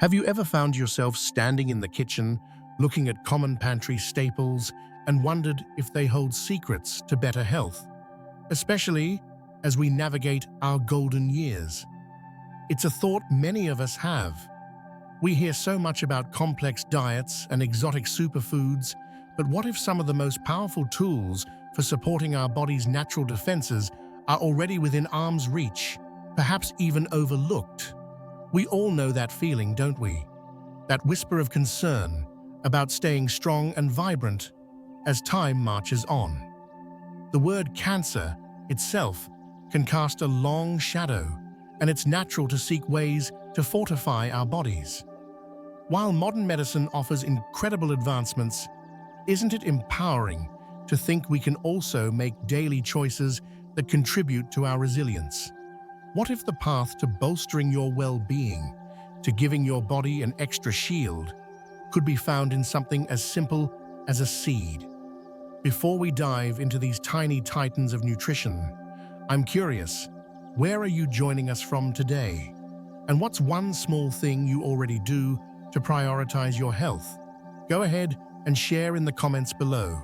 Have you ever found yourself standing in the kitchen, looking at common pantry staples, and wondered if they hold secrets to better health, especially as we navigate our golden years? It's a thought many of us have. We hear so much about complex diets and exotic superfoods, but what if some of the most powerful tools for supporting our body's natural defenses are already within arm's reach, perhaps even overlooked? We all know that feeling, don't we? That whisper of concern about staying strong and vibrant as time marches on. The word cancer itself can cast a long shadow, and it's natural to seek ways to fortify our bodies. While modern medicine offers incredible advancements, isn't it empowering to think we can also make daily choices that contribute to our resilience? What if the path to bolstering your well-being, to giving your body an extra shield, could be found in something as simple as a seed? Before we dive into these tiny titans of nutrition, I'm curious, where are you joining us from today? And what's one small thing you already do to prioritize your health? Go ahead and share in the comments below.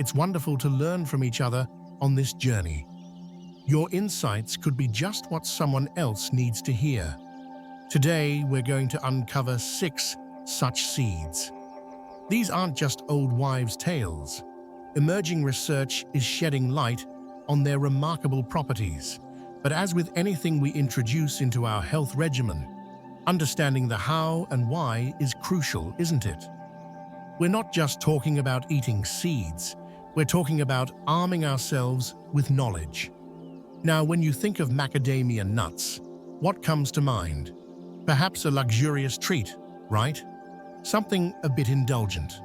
It's wonderful to learn from each other on this journey. Your insights could be just what someone else needs to hear. Today, we're going to uncover 6 such seeds. These aren't just old wives' tales. Emerging research is shedding light on their remarkable properties. But as with anything we introduce into our health regimen, understanding the how and why is crucial, isn't it? We're not just talking about eating seeds, we're talking about arming ourselves with knowledge. Now, when you think of macadamia nuts, what comes to mind? Perhaps a luxurious treat, right? Something a bit indulgent.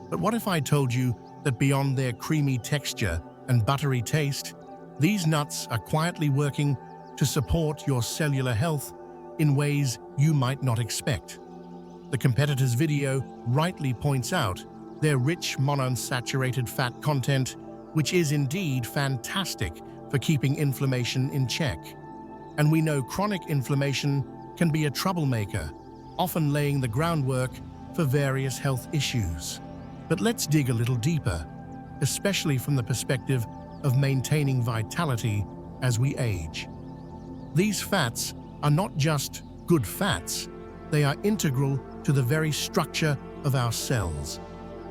But what if I told you that beyond their creamy texture and buttery taste, these nuts are quietly working to support your cellular health in ways you might not expect? The competitor's video rightly points out their rich monounsaturated fat content, which is indeed fantastic for keeping inflammation in check. And we know chronic inflammation can be a troublemaker, often laying the groundwork for various health issues. But let's dig a little deeper, especially from the perspective of maintaining vitality as we age. These fats are not just good fats, they are integral to the very structure of our cells.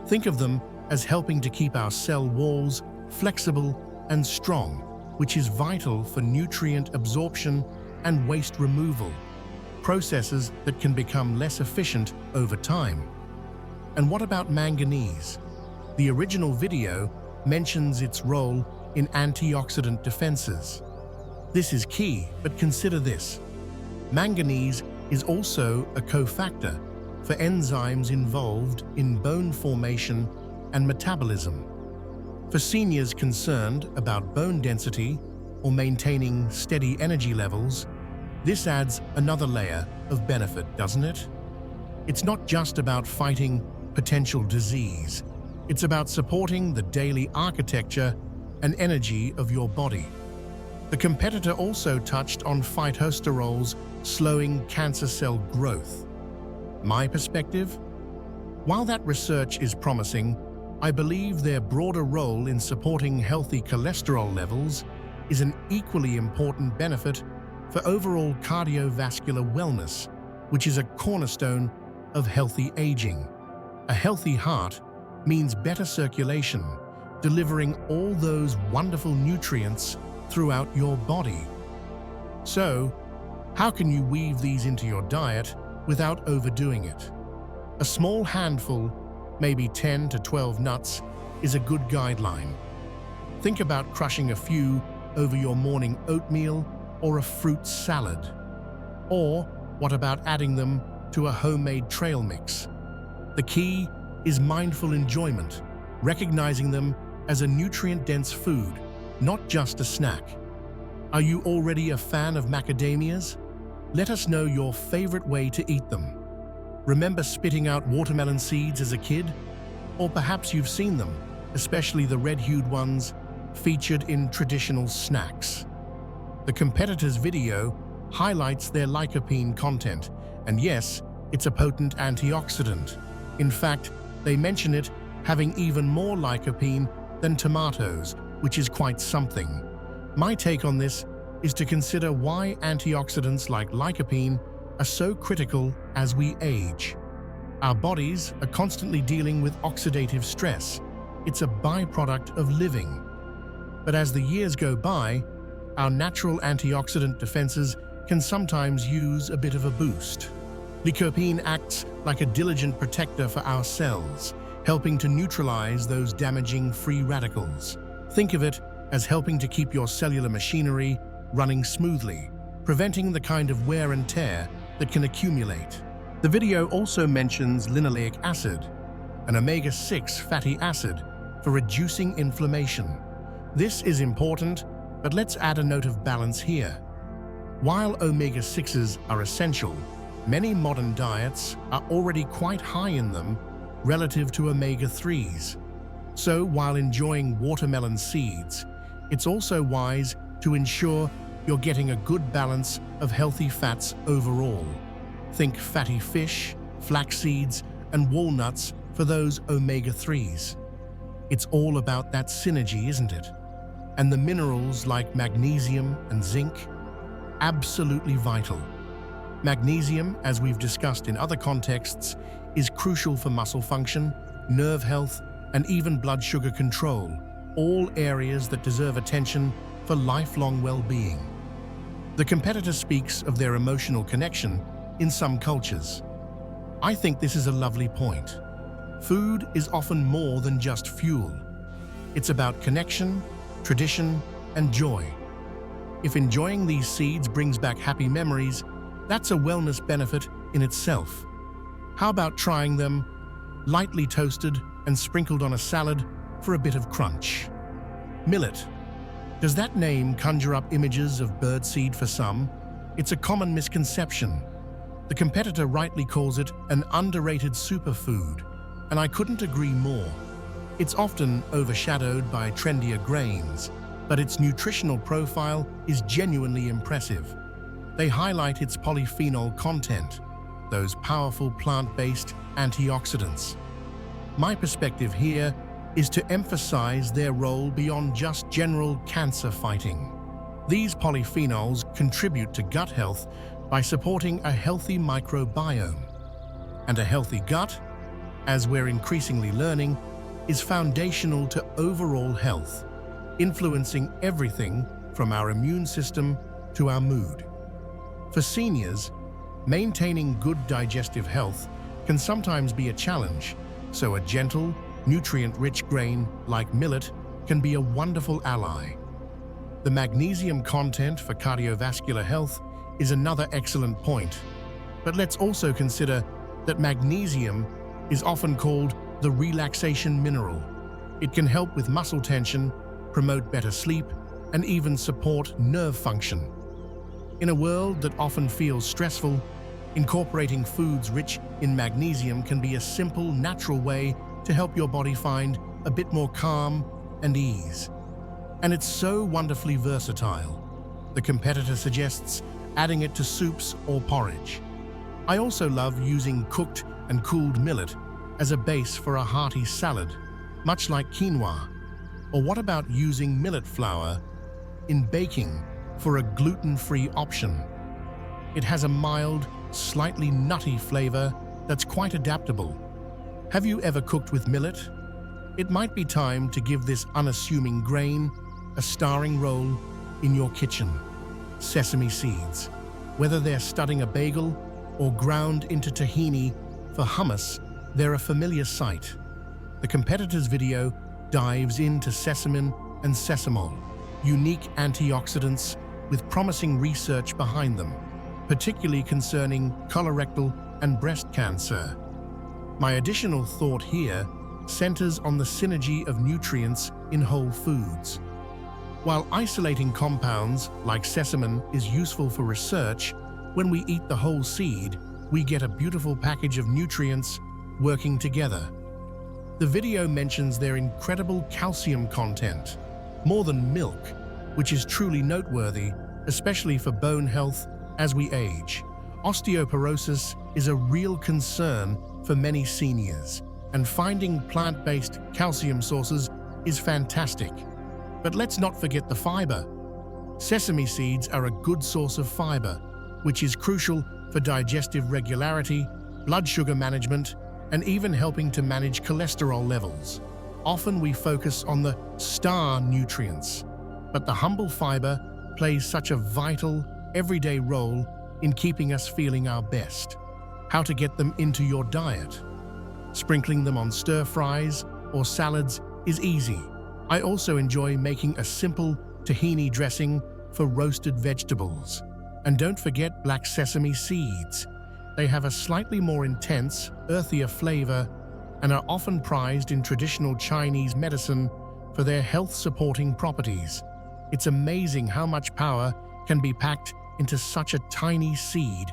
Think of them as helping to keep our cell walls flexible and strong, which is vital for nutrient absorption and waste removal, processes that can become less efficient over time. And what about manganese? The original video mentions its role in antioxidant defenses. This is key, but consider this. Manganese is also a cofactor for enzymes involved in bone formation and metabolism. For seniors concerned about bone density or maintaining steady energy levels, this adds another layer of benefit, doesn't it? It's not just about fighting potential disease. It's about supporting the daily architecture and energy of your body. The competitor also touched on phytosterols slowing cancer cell growth. My perspective? While that research is promising, I believe their broader role in supporting healthy cholesterol levels is an equally important benefit for overall cardiovascular wellness, which is a cornerstone of healthy aging. A healthy heart means better circulation, delivering all those wonderful nutrients throughout your body. So, how can you weave these into your diet without overdoing it? A small handful, maybe 10 to 12 nuts, is a good guideline. Think about crushing a few over your morning oatmeal or a fruit salad. Or what about adding them to a homemade trail mix? The key is mindful enjoyment, recognizing them as a nutrient-dense food, not just a snack. Are you already a fan of macadamias? Let us know your favorite way to eat them. Remember spitting out watermelon seeds as a kid? Or perhaps you've seen them, especially the red-hued ones featured in traditional snacks. The competitor's video highlights their lycopene content, and yes, It's a potent antioxidant. In fact, they mention it having even more lycopene than tomatoes, which is quite something. My take on this is to consider why antioxidants like lycopene are so critical as we age. Our bodies are constantly dealing with oxidative stress. It's a byproduct of living. But as the years go by, our natural antioxidant defenses can sometimes use a bit of a boost. Lycopene acts like a diligent protector for our cells, helping to neutralize those damaging free radicals. Think of it as helping to keep your cellular machinery running smoothly, preventing the kind of wear and tear that can accumulate. The video also mentions linoleic acid, an omega-6 fatty acid, for reducing inflammation. This is important, but let's add a note of balance here. While omega-6s are essential, many modern diets are already quite high in them relative to omega-3s. So while enjoying watermelon seeds, it's also wise to ensure you're getting a good balance of healthy fats overall. Think fatty fish, flax seeds, and walnuts for those omega-3s. It's all about that synergy, isn't it? And the minerals like magnesium and zinc, absolutely vital. Magnesium, as we've discussed in other contexts, is crucial for muscle function, nerve health, and even blood sugar control, all areas that deserve attention for lifelong well-being. The competitor speaks of their emotional connection in some cultures. I think this is a lovely point. Food is often more than just fuel. It's about connection, tradition, and joy. If enjoying these seeds brings back happy memories, that's a wellness benefit in itself. How about trying them lightly toasted and sprinkled on a salad for a bit of crunch? Millet. Does that name conjure up images of birdseed for some? It's a common misconception. The competitor rightly calls it an underrated superfood, and I couldn't agree more. It's often overshadowed by trendier grains, but its nutritional profile is genuinely impressive. They highlight its polyphenol content, those powerful plant-based antioxidants. My perspective here is to emphasize their role beyond just general cancer fighting. These polyphenols contribute to gut health by supporting a healthy microbiome. And a healthy gut, as we're increasingly learning, is foundational to overall health, influencing everything from our immune system to our mood. For seniors, maintaining good digestive health can sometimes be a challenge, so a gentle, nutrient-rich grain like millet can be a wonderful ally. The magnesium content for cardiovascular health is another excellent point, but let's also consider that magnesium is often called the relaxation mineral. It can help with muscle tension, promote better sleep, and even support nerve function. In a world that often feels stressful, incorporating foods rich in magnesium can be a simple, natural way to help your body find a bit more calm and ease. And it's so wonderfully versatile. The competitor suggests adding it to soups or porridge. I also love using cooked and cooled millet as a base for a hearty salad, much like quinoa. Or what about using millet flour in baking for a gluten-free option? It has a mild, slightly nutty flavor that's quite adaptable. Have you ever cooked with millet? It might be time to give this unassuming grain a starring role in your kitchen. Sesame seeds, whether they're studding a bagel or ground into tahini for hummus, they're a familiar sight. The competitor's video dives into sesamin and sesamol, unique antioxidants with promising research behind them, particularly concerning colorectal and breast cancer. My additional thought here centers on the synergy of nutrients in whole foods. While isolating compounds like sesamin is useful for research, when we eat the whole seed, we get a beautiful package of nutrients working together. The video mentions their incredible calcium content, more than milk, which is truly noteworthy, especially for bone health as we age. Osteoporosis is a real concern for many seniors, and finding plant-based calcium sources is fantastic. But let's not forget the fiber. Sesame seeds are a good source of fiber, which is crucial for digestive regularity, blood sugar management, and even helping to manage cholesterol levels. Often we focus on the star nutrients, but the humble fiber plays such a vital, everyday role in keeping us feeling our best. How to get them into your diet? Sprinkling them on stir-fries or salads is easy. I also enjoy making a simple tahini dressing for roasted vegetables. And don't forget black sesame seeds. They have a slightly more intense, earthier flavor and are often prized in traditional Chinese medicine for their health-supporting properties. It's amazing how much power can be packed into such a tiny seed,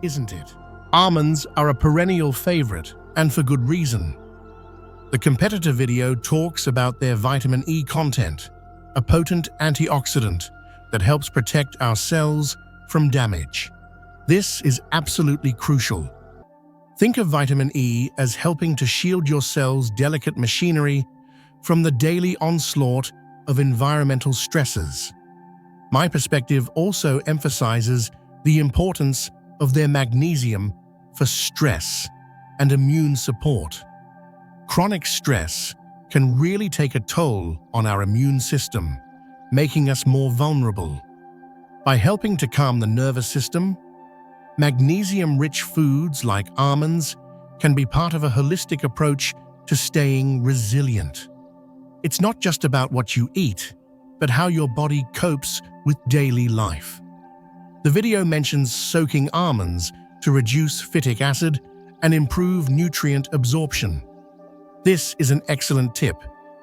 isn't it? Almonds are a perennial favorite, and for good reason. The competitor video talks about their vitamin E content, a potent antioxidant that helps protect our cells from damage. This is absolutely crucial. Think of vitamin E as helping to shield your cell's delicate machinery from the daily onslaught of environmental stresses. My perspective also emphasizes the importance of their magnesium for stress and immune support. Chronic stress can really take a toll on our immune system, making us more vulnerable. By helping to calm the nervous system, magnesium-rich foods like almonds can be part of a holistic approach to staying resilient. It's not just about what you eat, but how your body copes with daily life. The video mentions soaking almonds to reduce phytic acid and improve nutrient absorption. This is an excellent tip,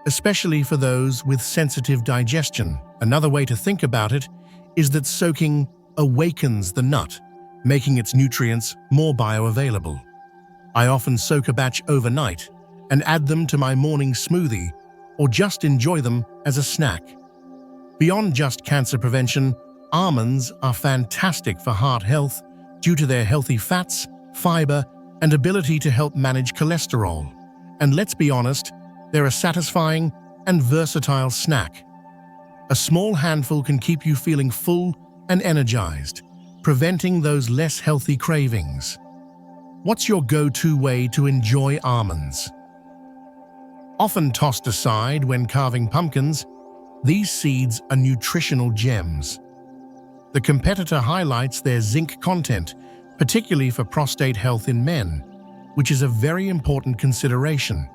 especially for those with sensitive digestion. Another way to think about it is that soaking awakens the nut, making its nutrients more bioavailable. I often soak a batch overnight and add them to my morning smoothie or just enjoy them as a snack. Beyond just cancer prevention, almonds are fantastic for heart health due to their healthy fats, fiber, and ability to help manage cholesterol. And let's be honest, they're a satisfying and versatile snack. A small handful can keep you feeling full and energized, preventing those less healthy cravings. What's your go-to way to enjoy almonds? Often tossed aside when carving pumpkins, these seeds are nutritional gems. The competitor highlights their zinc content, particularly for prostate health in men, which is a very important consideration.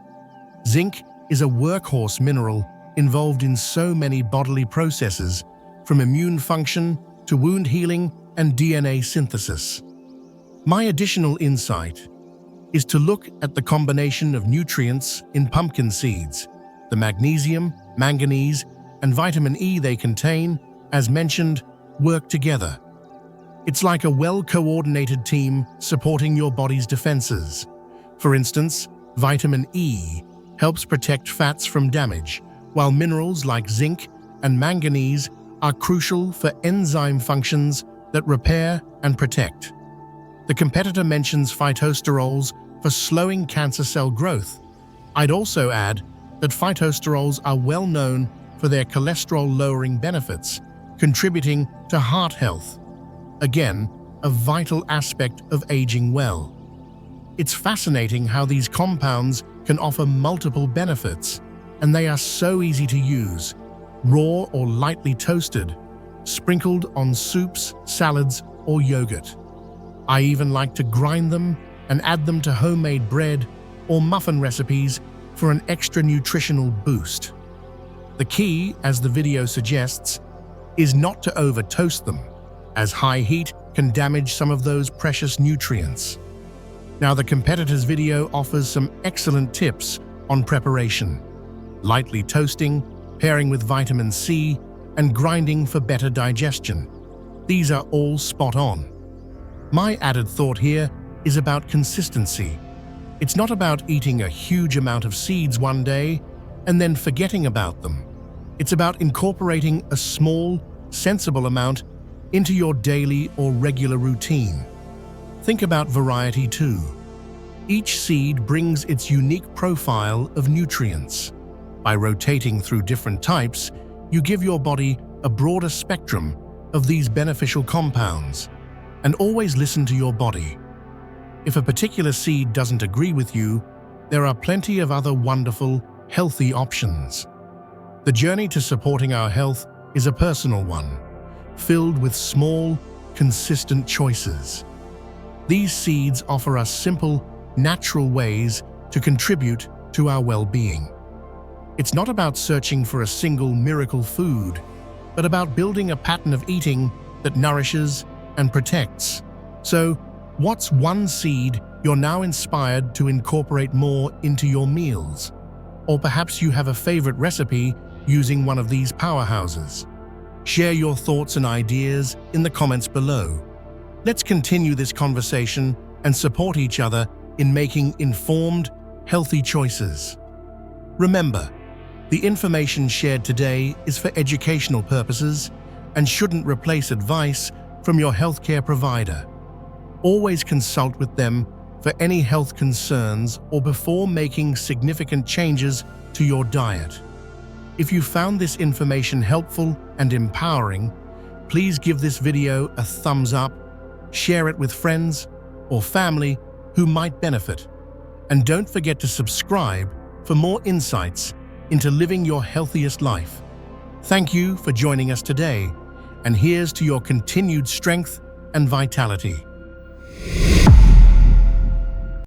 Zinc is a workhorse mineral involved in so many bodily processes, from immune function to wound healing and DNA synthesis. My additional insight is to look at the combination of nutrients in pumpkin seeds. The magnesium, manganese, and vitamin E they contain, as mentioned, work together. It's like a well-coordinated team supporting your body's defenses. For instance, vitamin E helps protect fats from damage, while minerals like zinc and manganese are crucial for enzyme functions that repair and protect. The competitor mentions phytosterols for slowing cancer cell growth. I'd also add that phytosterols are well known for their cholesterol-lowering benefits, contributing to heart health. Again, a vital aspect of aging well. It's fascinating how these compounds can offer multiple benefits, and they are so easy to use, raw or lightly toasted, sprinkled on soups, salads, or yogurt. I even like to grind them and add them to homemade bread or muffin recipes for an extra nutritional boost. The key, as the video suggests, is not to over-toast them, as high heat can damage some of those precious nutrients. Now, the competitor's video offers some excellent tips on preparation: lightly toasting, pairing with vitamin C, and grinding for better digestion. These are all spot on. My added thought here is about consistency. It's not about eating a huge amount of seeds one day and then forgetting about them. It's about incorporating a small, sensible amount into your daily or regular routine. Think about variety too. Each seed brings its unique profile of nutrients. By rotating through different types, you give your body a broader spectrum of these beneficial compounds. And always listen to your body. If a particular seed doesn't agree with you, there are plenty of other wonderful, healthy options. The journey to supporting our health is a personal one, filled with small, consistent choices. These seeds offer us simple, natural ways to contribute to our well-being. It's not about searching for a single miracle food, but about building a pattern of eating that nourishes and protects. So, what's one seed you're now inspired to incorporate more into your meals? Or perhaps you have a favorite recipe using one of these powerhouses. Share your thoughts and ideas in the comments below. Let's continue this conversation and support each other in making informed, healthy choices. Remember, the information shared today is for educational purposes and shouldn't replace advice from your healthcare provider. Always consult with them for any health concerns or before making significant changes to your diet. If you found this information helpful and empowering, please give this video a thumbs up, share it with friends or family who might benefit, and don't forget to subscribe for more insights into living your healthiest life. Thank you for joining us today, and here's to your continued strength and vitality.